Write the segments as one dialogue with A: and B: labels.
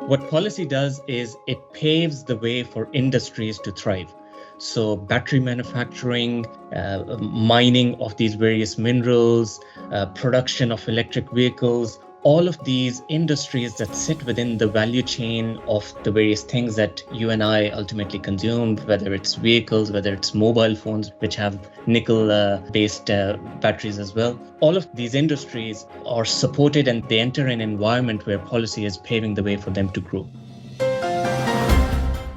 A: What policy does is it paves the way for industries to thrive. So battery manufacturing, mining of these various minerals, production of electric vehicles, all of these industries that sit within the value chain of the various things that you and I ultimately consume, whether it's vehicles, whether it's mobile phones, which have nickel-based batteries as well. All of these industries are supported and they enter an environment where policy is paving the way for them to grow.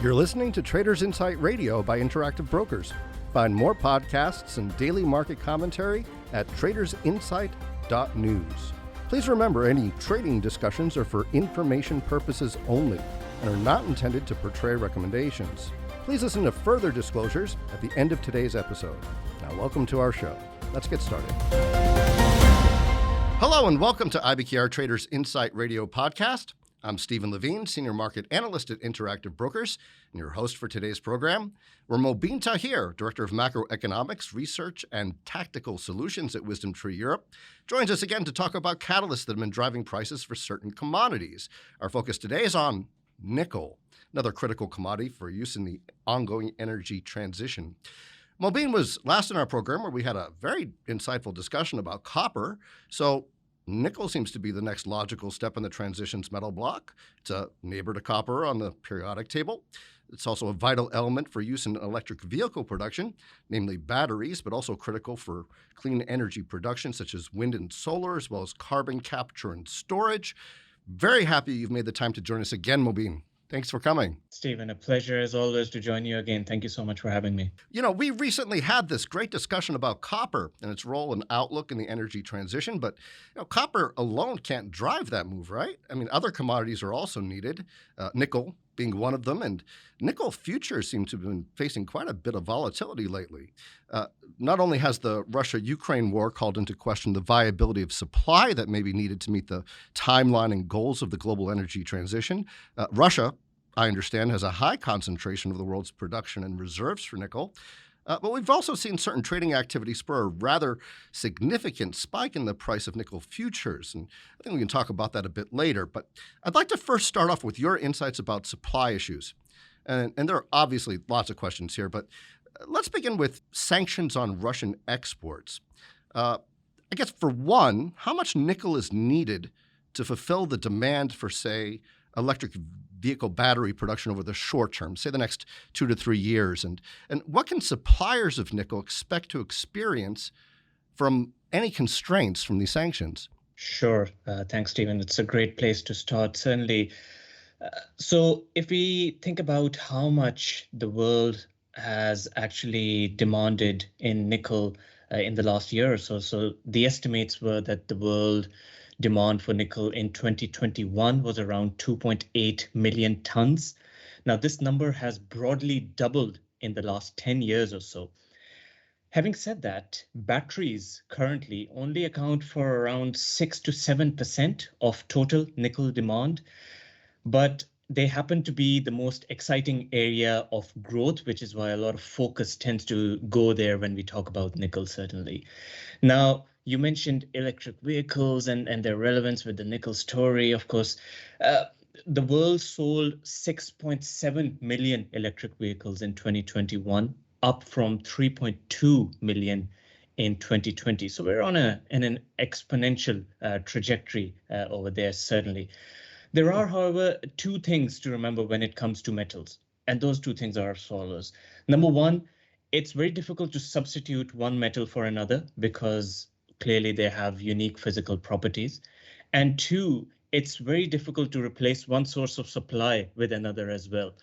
B: You're listening to Traders Insight Radio by Interactive Brokers. Find more podcasts and daily market commentary at tradersinsight.news. Please remember, any trading discussions are for information purposes only and are not intended to portray recommendations. Please listen to further disclosures at the end of today's episode. Now, welcome to our show. Let's get started. Hello and welcome to IBKR Traders Insight Radio podcast. I'm Stephen Levine, Senior Market Analyst at Interactive Brokers, and your host for today's program. We're Mobeen Tahir, Director of Macroeconomics, Research, and Tactical Solutions at WisdomTree Europe, joins us again to talk about catalysts that have been driving prices for certain commodities. Our focus today is on nickel, another critical commodity for use in the ongoing energy transition. Mobeen was last in our program where we had a very insightful discussion about copper. So nickel seems to be the next logical step in the transition's metal block. It's a neighbor to copper on the periodic table. It's also a vital element for use in electric vehicle production, namely batteries, but also critical for clean energy production such as wind and solar, as well as carbon capture and storage. Very happy you've made the time to join us again, Mobeen. Thanks for coming.
A: Stephen, a pleasure as always to join you again. Thank you so much for having me.
B: You know, we recently had this great discussion about copper and its role and outlook in the energy transition, but copper alone can't drive that move, right? I mean, other commodities are also needed, nickel being one of them, and nickel futures seem to have been facing quite a bit of volatility lately. Not only has the Russia-Ukraine war called into question the viability of supply that may be needed to meet the timeline and goals of the global energy transition, Russia, I understand, has a high concentration of the world's production and reserves for nickel. But we've also seen certain trading activity spur a rather significant spike in the price of nickel futures. And I think we can talk about that a bit later. But I'd like to first start off with your insights about supply issues. And there are obviously lots of questions here, but let's begin with sanctions on Russian exports. I guess for one, how much nickel is needed to fulfill the demand for, say, electric vehicle battery production over the short term, say the next 2 to 3 years? And what can suppliers of nickel expect to experience from any constraints from these sanctions?
A: Sure. Thanks, Stephen. It's a great place to start, certainly. So if we think about how much the world has actually demanded in nickel in the last year or so the estimates were that the world demand for nickel in 2021 was around 2.8 million tons. Now, this number has broadly doubled in the last 10 years or so. Having said that, batteries currently only account for around 6 to 7% of total nickel demand, but they happen to be the most exciting area of growth, which is why a lot of focus tends to go there when we talk about nickel, certainly. Now, you mentioned electric vehicles and their relevance with the nickel story. Of course, the world sold 6.7 million electric vehicles in 2021, up from 3.2 million in 2020. So we're on an exponential trajectory over there, certainly. There are, however, two things to remember when it comes to metals, and those two things are as follows. Number one, it's very difficult to substitute one metal for another because clearly they have unique physical properties. And two, it's very difficult to replace one source of supply with another as well.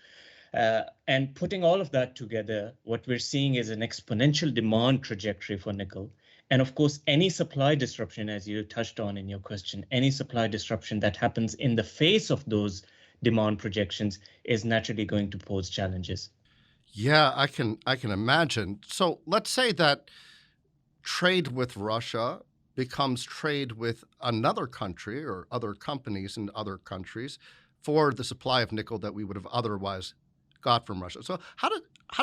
A: And putting all of that together, what we're seeing is an exponential demand trajectory for nickel. And of course, any supply disruption, as you touched on in your question, any supply disruption that happens in the face of those demand projections is naturally going to pose challenges.
B: Yeah, I can imagine. So let's say that trade with Russia becomes trade with another country or other companies in other countries for the supply of nickel that we would have otherwise got from Russia. So how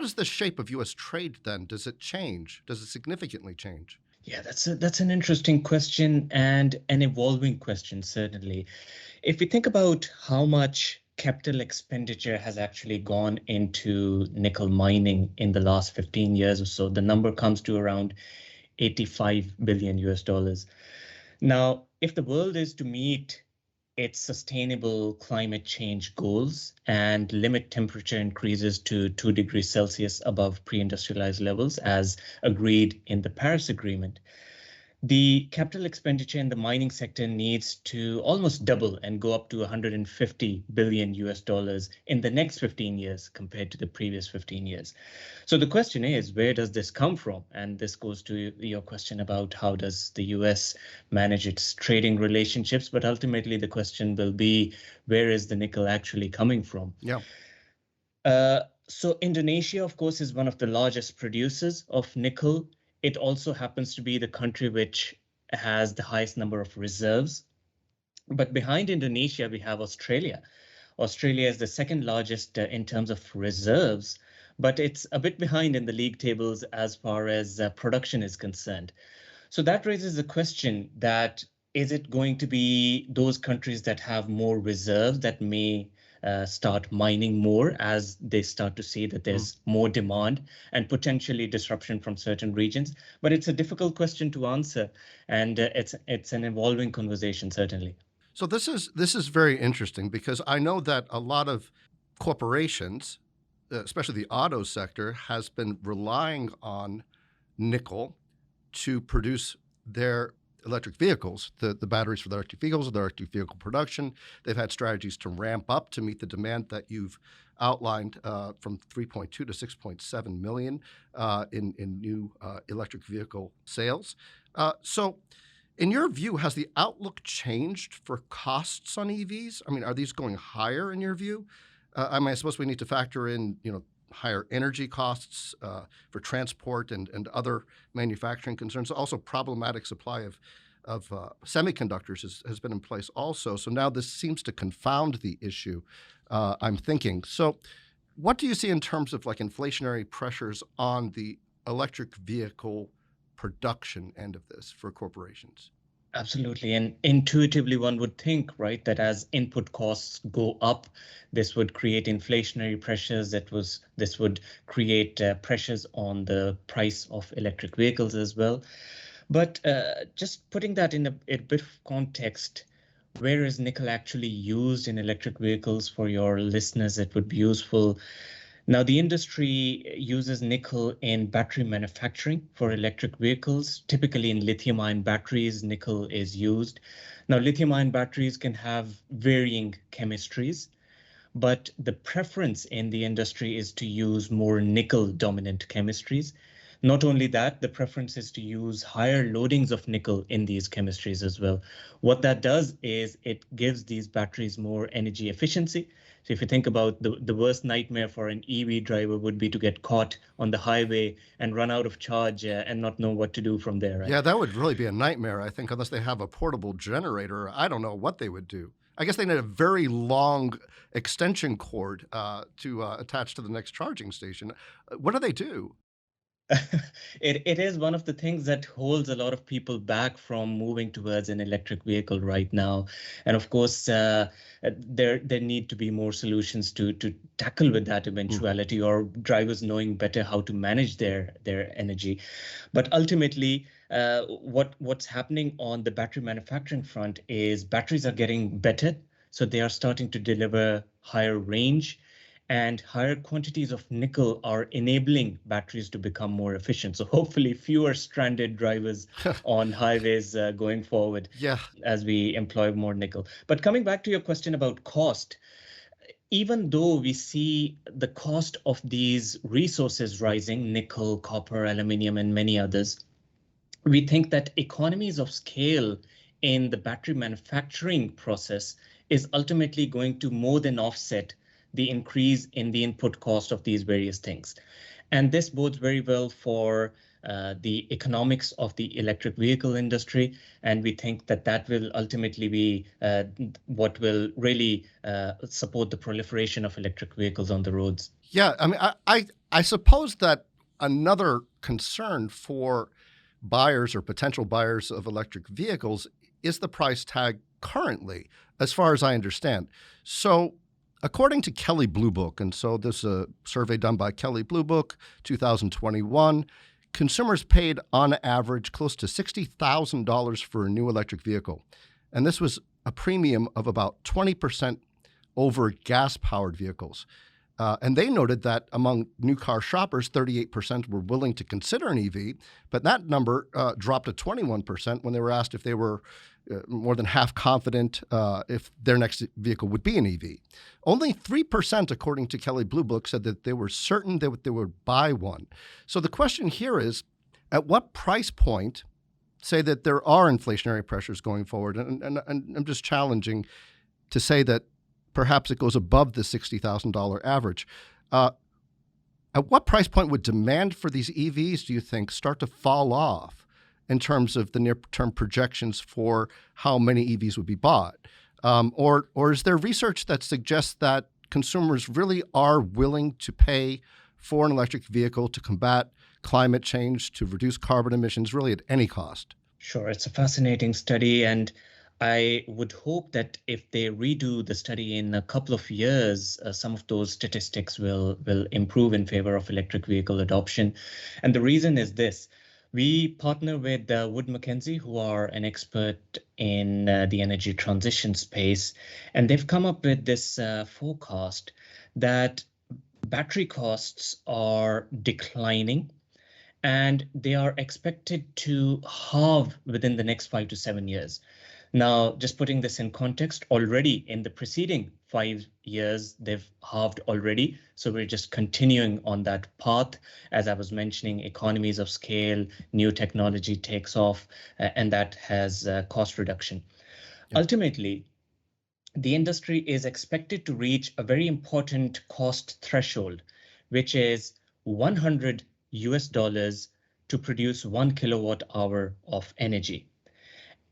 B: does the shape of U.S. trade then, does it change? Does it significantly change?
A: Yeah, that's an interesting question and an evolving question, certainly. If we think about how much capital expenditure has actually gone into nickel mining in the last 15 years or so. The number comes to around 85 billion US dollars. Now, if the world is to meet its sustainable climate change goals and limit temperature increases to 2 degrees Celsius above pre-industrialized levels, as agreed in the Paris Agreement, the capital expenditure in the mining sector needs to almost double and go up to 150 billion US dollars in the next 15 years compared to the previous 15 years. So the question is, where does this come from? And this goes to your question about how does the US manage its trading relationships? But ultimately, the question will be, where is the nickel actually coming from?
B: Yeah.
A: So Indonesia, of course, is one of the largest producers of nickel. It also happens to be the country which has the highest number of reserves. But behind Indonesia, we have Australia. Australia is the second largest in terms of reserves, but it's a bit behind in the league tables as far as production is concerned. So that raises the question that, is it going to be those countries that have more reserves that may start mining more as they start to see that there's more demand and potentially disruption from certain regions? But it's a difficult question to answer, and it's an evolving conversation, certainly.
B: So this is very interesting because I know that a lot of corporations, especially the auto sector, has been relying on nickel to produce their electric vehicles, the batteries for the electric vehicles, the electric vehicle production. They've had strategies to ramp up to meet the demand that you've outlined from 3.2 to 6.7 million in new electric vehicle sales. So in your view, has the outlook changed for costs on EVs? I mean, are these going higher in your view? I suppose we need to factor in, higher energy costs for transport and other manufacturing concerns. Also, problematic supply of semiconductors has been in place also. So now this seems to confound the issue, I'm thinking. So what do you see in terms of like inflationary pressures on the electric vehicle production end of this for corporations?
A: Absolutely. And intuitively, one would think, right, that as input costs go up, this would create inflationary pressures. This would create pressures on the price of electric vehicles as well. But just putting that in a bit of context, where is nickel actually used in electric vehicles? For your listeners, it would be useful. Now, the industry uses nickel in battery manufacturing for electric vehicles. Typically in lithium-ion batteries, nickel is used. Now, lithium-ion batteries can have varying chemistries, but the preference in the industry is to use more nickel-dominant chemistries. Not only that, the preference is to use higher loadings of nickel in these chemistries as well. What that does is it gives these batteries more energy efficiency. So if you think about the worst nightmare for an EV driver would be to get caught on the highway and run out of charge and not know what to do from there. Right?
B: Yeah, that would really be a nightmare, I think, unless they have a portable generator. I don't know what they would do. I guess they need a very long extension cord to attach to the next charging station. What do they do?
A: It is one of the things that holds a lot of people back from moving towards an electric vehicle right now. And of course, there need to be more solutions to tackle with that eventuality, or drivers knowing better how to manage their energy. But ultimately, what's happening on the battery manufacturing front is batteries are getting better. So they are starting to deliver higher range, and higher quantities of nickel are enabling batteries to become more efficient. So hopefully fewer stranded drivers on highways going forward as we employ more nickel. But coming back to your question about cost, even though we see the cost of these resources rising, nickel, copper, aluminium, and many others, we think that economies of scale in the battery manufacturing process is ultimately going to more than offset the increase in the input cost of these various things. And this bodes very well for the economics of the electric vehicle industry. And we think that that will ultimately be what will really support the proliferation of electric vehicles on the roads.
B: Yeah, I mean, I suppose that another concern for buyers or potential buyers of electric vehicles is the price tag currently, as far as I understand. So According to Kelley Blue Book, and so this is a survey done by Kelley Blue Book, 2021, consumers paid on average close to $60,000 for a new electric vehicle. And this was a premium of about 20% over gas-powered vehicles. And they noted that among new car shoppers, 38% were willing to consider an EV, but that number dropped to 21% when they were asked if they were more than half confident if their next vehicle would be an EV. Only 3%, according to Kelley Blue Book, said that they were certain that they would buy one. So the question here is, at what price point, say that there are inflationary pressures going forward, and I'm just challenging to say that perhaps it goes above the $60,000 average. At what price point would demand for these EVs, do you think, start to fall off in terms of the near-term projections for how many EVs would be bought? Or is there research that suggests that consumers really are willing to pay for an electric vehicle to combat climate change, to reduce carbon emissions, really at any cost?
A: Sure, it's a fascinating study, and I would hope that if they redo the study in a couple of years, some of those statistics will improve in favor of electric vehicle adoption. And the reason is this. We partner with Wood Mackenzie, who are an expert in the energy transition space, and they've come up with this forecast that battery costs are declining, and they are expected to halve within the next 5 to 7 years. Now, just putting this in context, already in the preceding 5 years, they've halved already. So we're just continuing on that path. As I was mentioning, economies of scale, new technology takes off, and that has cost reduction. Yep. Ultimately, the industry is expected to reach a very important cost threshold, which is $100 to produce 1 kilowatt hour of energy.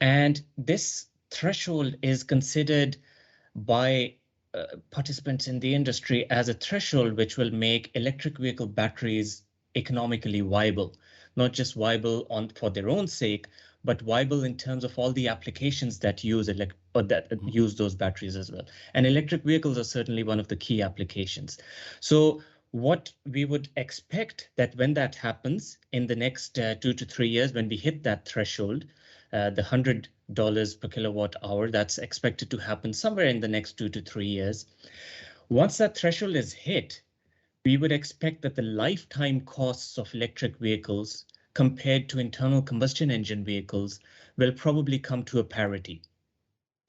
A: And this threshold is considered by participants in the industry as a threshold which will make electric vehicle batteries economically viable, not just viable for their own sake, but viable in terms of all the applications that use those batteries as well. And electric vehicles are certainly one of the key applications. So what we would expect that when that happens in the next 2 to 3 years, when we hit that threshold, the $100 per kilowatt hour, that's expected to happen somewhere in the next 2 to 3 years. Once that threshold is hit, we would expect that the lifetime costs of electric vehicles compared to internal combustion engine vehicles will probably come to a parity.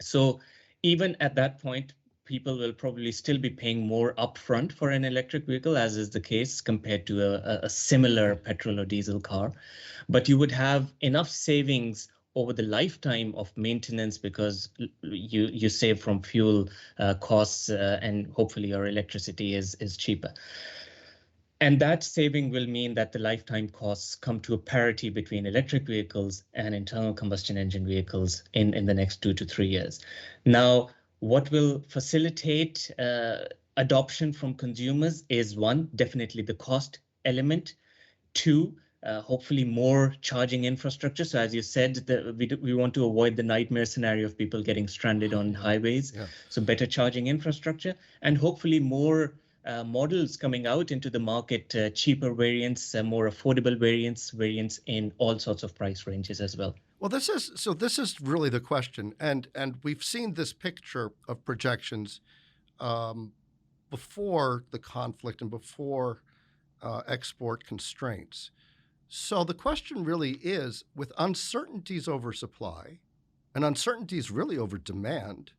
A: So even at that point, people will probably still be paying more upfront for an electric vehicle, as is the case compared to a similar petrol or diesel car. But you would have enough savings over the lifetime of maintenance because you save from fuel costs and hopefully your electricity is cheaper. And that saving will mean that the lifetime costs come to a parity between electric vehicles and internal combustion engine vehicles in the next 2 to 3 years. Now, what will facilitate adoption from consumers is one, definitely the cost element. Two, hopefully more charging infrastructure. So as you said, we want to avoid the nightmare scenario of people getting stranded on highways. Yeah. So better charging infrastructure and hopefully more models coming out into the market, cheaper variants, more affordable variants in all sorts of price ranges as well.
B: Well, this is really the question. And we've seen this picture of projections before the conflict and before export constraints. So the question really is, with uncertainties over supply and uncertainties really over demand,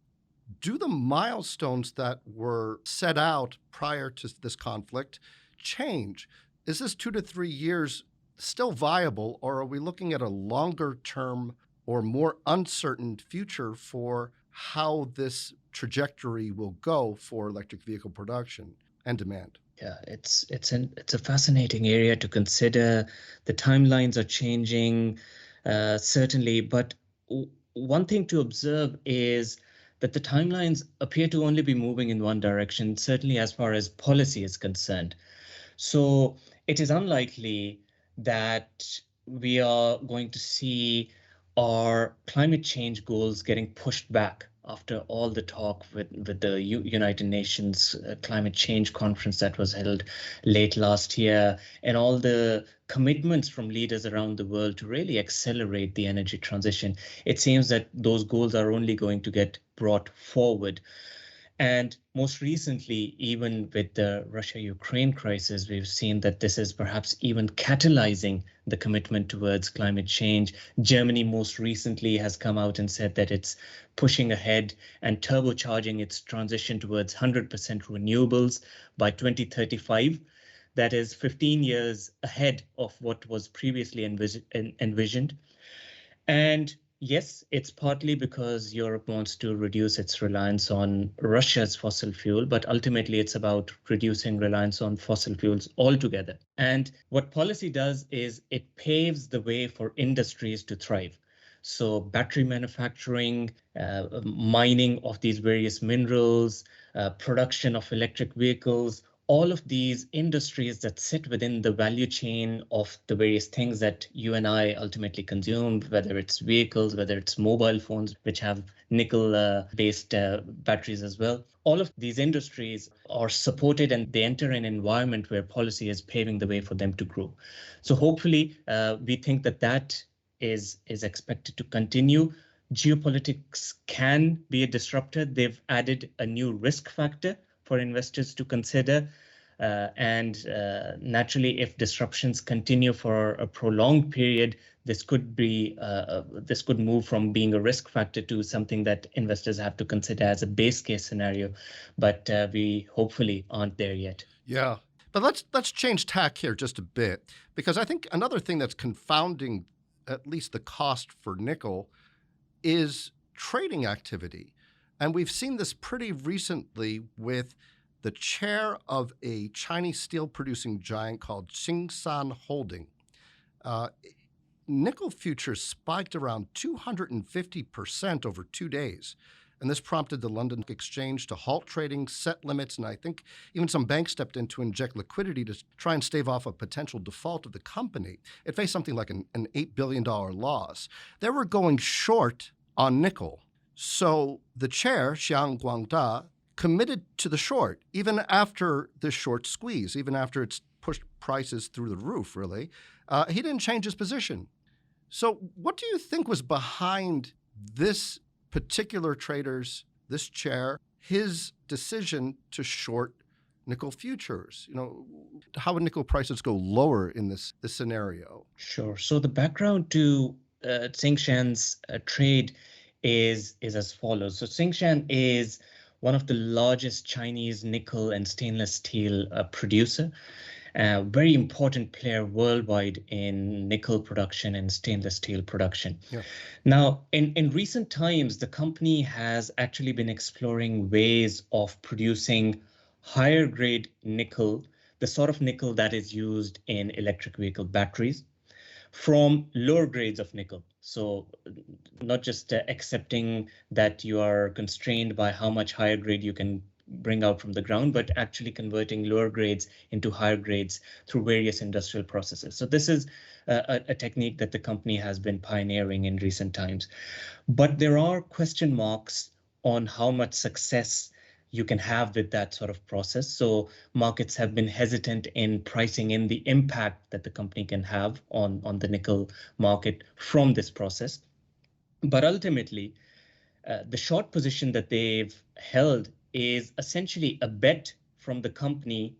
B: do the milestones that were set out prior to this conflict change? Is this 2 to 3 years still viable, or are we looking at a longer term or more uncertain future for how this trajectory will go for electric vehicle production and demand?
A: Yeah, it's a fascinating area to consider. The timelines are changing, certainly, but one thing to observe is that the timelines appear to only be moving in one direction, certainly as far as policy is concerned. So it is unlikely that we are going to see our climate change goals getting pushed back after all the talk with the United Nations climate change conference that was held late last year, and all the commitments from leaders around the world to really accelerate the energy transition, it seems that those goals are only going to get brought forward. And most recently, even with the Russia-Ukraine crisis, we've seen that this is perhaps even catalyzing the commitment towards climate change. Germany most recently has come out and said that it's pushing ahead and turbocharging its transition towards 100% renewables by 2035. That is 15 years ahead of what was previously envisioned. And yes, it's partly because Europe wants to reduce its reliance on Russia's fossil fuel, but ultimately it's about reducing reliance on fossil fuels altogether. And what policy does is it paves the way for industries to thrive. So battery manufacturing, mining of these various minerals, production of electric vehicles, all of these industries that sit within the value chain of the various things that you and I ultimately consume, whether it's vehicles, whether it's mobile phones, which have nickel-based batteries as well. All of these industries are supported and they enter an environment where policy is paving the way for them to grow. So hopefully we think that that is expected to continue. Geopolitics can be a disruptor. They've added a new risk factor for investors to consider. And naturally, if disruptions continue for a prolonged period, this could move from being a risk factor to something that investors have to consider as a base case scenario. But we hopefully aren't there yet.
B: Yeah. But let's change tack here just a bit, because I think another thing that's confounding at least the cost for nickel is trading activity. And we've seen this pretty recently with the chair of a Chinese steel producing giant called Tsingshan Holding. Nickel futures spiked around 250% over 2 days. And this prompted the London Exchange to halt trading, set limits, and I think even some banks stepped in to inject liquidity to try and stave off a potential default of the company. It faced something like an $8 billion loss. They were going short on nickel. So the chair, Xiang Guangda, committed to the short, even after the short squeeze, even after it's pushed prices through the roof, really. He didn't change his position. So what do you think was behind this particular trader's, this chair, his decision to short nickel futures? You know, how would nickel prices go lower in this scenario?
A: Sure. So the background to Tsingshan's trade is as follows. So Tsingshan is one of the largest Chinese nickel and stainless steel producer, a very important player worldwide in nickel production and stainless steel production.
B: Yeah.
A: Now, in recent times, the company has actually been exploring ways of producing higher grade nickel, the sort of nickel that is used in electric vehicle batteries, from lower grades of nickel. So not just accepting that you are constrained by how much higher grade you can bring out from the ground, but actually converting lower grades into higher grades through various industrial processes. So this is a technique that the company has been pioneering in recent times. But there are question marks on how much success you can have with that sort of process. So markets have been hesitant in pricing in the impact that the company can have on the nickel market from this process. But ultimately, the short position that they've held is essentially a bet from the company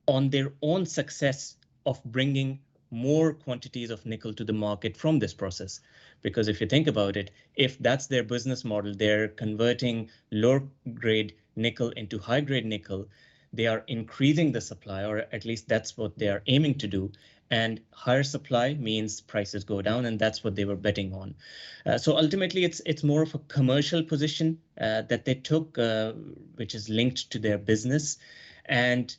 A: on their own success of bringing more quantities of nickel to the market from this process. Because if you think about it, if that's their business model, they're converting lower grade nickel into high grade nickel, they are increasing the supply, or at least that's what they are aiming to do. And higher supply means prices go down, and that's what they were betting on. So ultimately, it's more of a commercial position that they took, which is linked to their business. And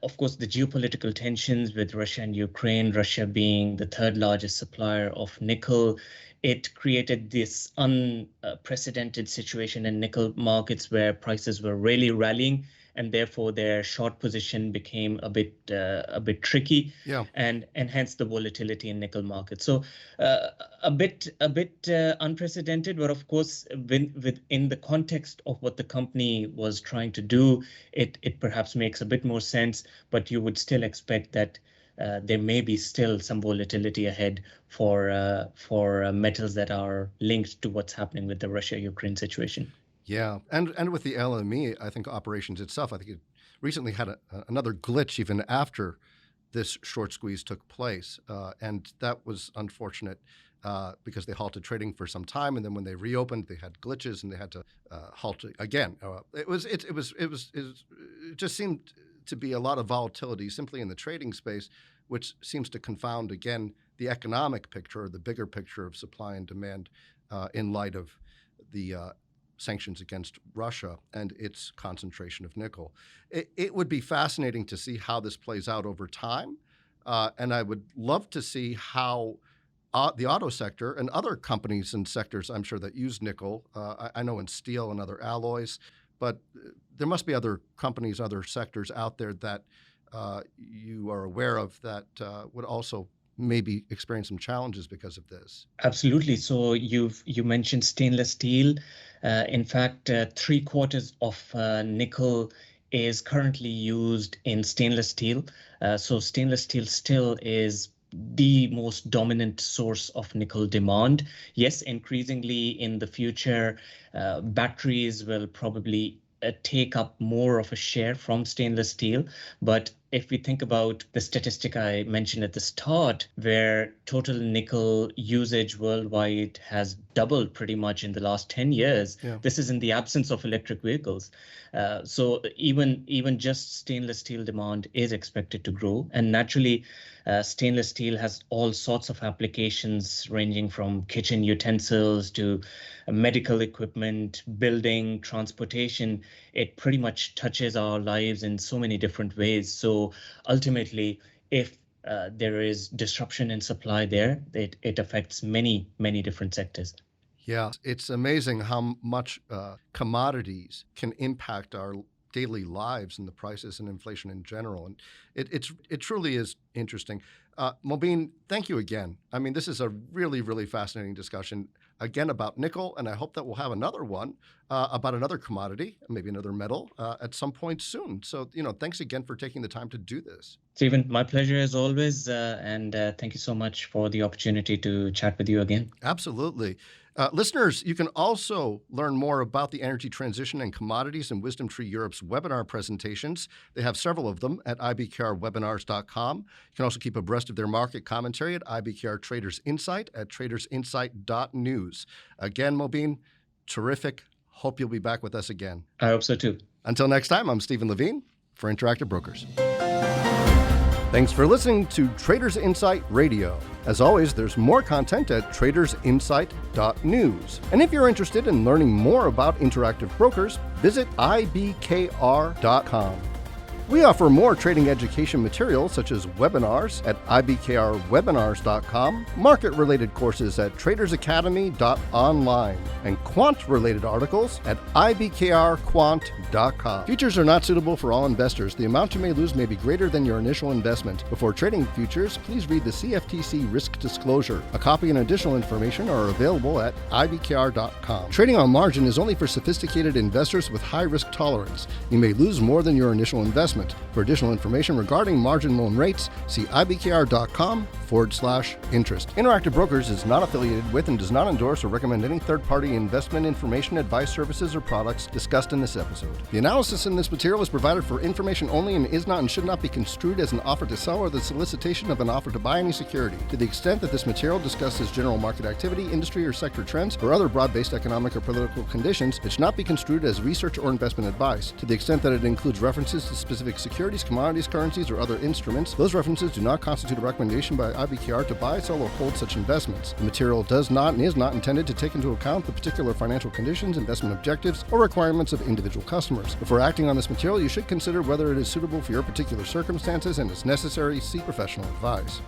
A: of course, the geopolitical tensions with Russia and Ukraine, Russia being the third largest supplier of nickel, it created this unprecedented situation in nickel markets where prices were really rallying. and therefore their short position became a bit tricky,
B: Yeah.
A: and hence the volatility in nickel market. So a bit unprecedented, but of course, within the context of what the company was trying to do, it perhaps makes a bit more sense. But you would still expect that there may be still some volatility ahead for metals that are linked to what's happening with the Russia-Ukraine situation.
B: Yeah, and with the LME, I think operations itself, I think it recently had another glitch even after this short squeeze took place, and that was unfortunate because they halted trading for some time, and then when they reopened, they had glitches and they had to halt again. It just seemed to be a lot of volatility simply in the trading space, which seems to confound again the economic picture, or the bigger picture of supply and demand in light of the sanctions against Russia and its concentration of nickel. It would be fascinating to see how this plays out over time, and I would love to see how the auto sector and other companies and sectors, I'm sure, that use nickel, I know in steel and other alloys, but there must be other companies, other sectors out there that you are aware of that would also maybe experience some challenges because of this.
A: Absolutely. So you mentioned stainless steel. In fact, 3/4 of nickel is currently used in stainless steel. So stainless steel still is the most dominant source of nickel demand. Yes, increasingly in the future, batteries will probably take up more of a share from stainless steel. But if we think about the statistic I mentioned at the start, where total nickel usage worldwide has doubled pretty much in the last 10 years, this is in the absence of electric vehicles. So even just stainless steel demand is expected to grow. And naturally, stainless steel has all sorts of applications ranging from kitchen utensils to medical equipment, building, transportation. It pretty much touches our lives in so many different ways. So ultimately, if there is disruption in supply there, it affects many, many different sectors.
B: Yeah, it's amazing how much commodities can impact our daily lives and the prices and inflation in general. And it truly is interesting. Mobeen, thank you again. I mean, this is a really, really fascinating discussion, again, about nickel, and I hope that we'll have another one about another commodity, maybe another metal at some point soon. So, thanks again for taking the time to do this.
A: Stephen, my pleasure as always, and thank you so much for the opportunity to chat with you again.
B: Absolutely. Listeners, you can also learn more about the energy transition and commodities in WisdomTree Europe's webinar presentations. They have several of them at IBKRwebinars.com. You can also keep abreast of their market commentary at IBKR Traders Insight at tradersinsight.news. Again, Mobeen, terrific. Hope you'll be back with us again.
A: I hope so too.
B: Until next time, I'm Stephen Levine for Interactive Brokers. Thanks for listening to Traders Insight Radio. As always, there's more content at tradersinsight.news. And if you're interested in learning more about Interactive Brokers, visit IBKR.com. We offer more trading education materials such as webinars at IBKRwebinars.com, market-related courses at tradersacademy.online, and quant-related articles at IBKRquant.com. Futures are not suitable for all investors. The amount you may lose may be greater than your initial investment. Before trading futures, please read the CFTC risk disclosure. A copy and additional information are available at IBKR.com. Trading on margin is only for sophisticated investors with high risk tolerance. You may lose more than your initial investment. For additional information regarding margin loan rates, see IBKR.com/interest. Interactive Brokers is not affiliated with and does not endorse or recommend any third-party investment information, advice, services, or products discussed in this episode. The analysis in this material is provided for information only and is not and should not be construed as an offer to sell or the solicitation of an offer to buy any security. To the extent that this material discusses general market activity, industry or sector trends, or other broad-based economic or political conditions, it should not be construed as research or investment advice. To the extent that it includes references to specific securities, commodities, currencies, or other instruments, those references do not constitute a recommendation by IBKR to buy, sell, or hold such investments. The material does not and is not intended to take into account the particular financial conditions, investment objectives, or requirements of individual customers. Before acting on this material, you should consider whether it is suitable for your particular circumstances and, if necessary, seek professional advice.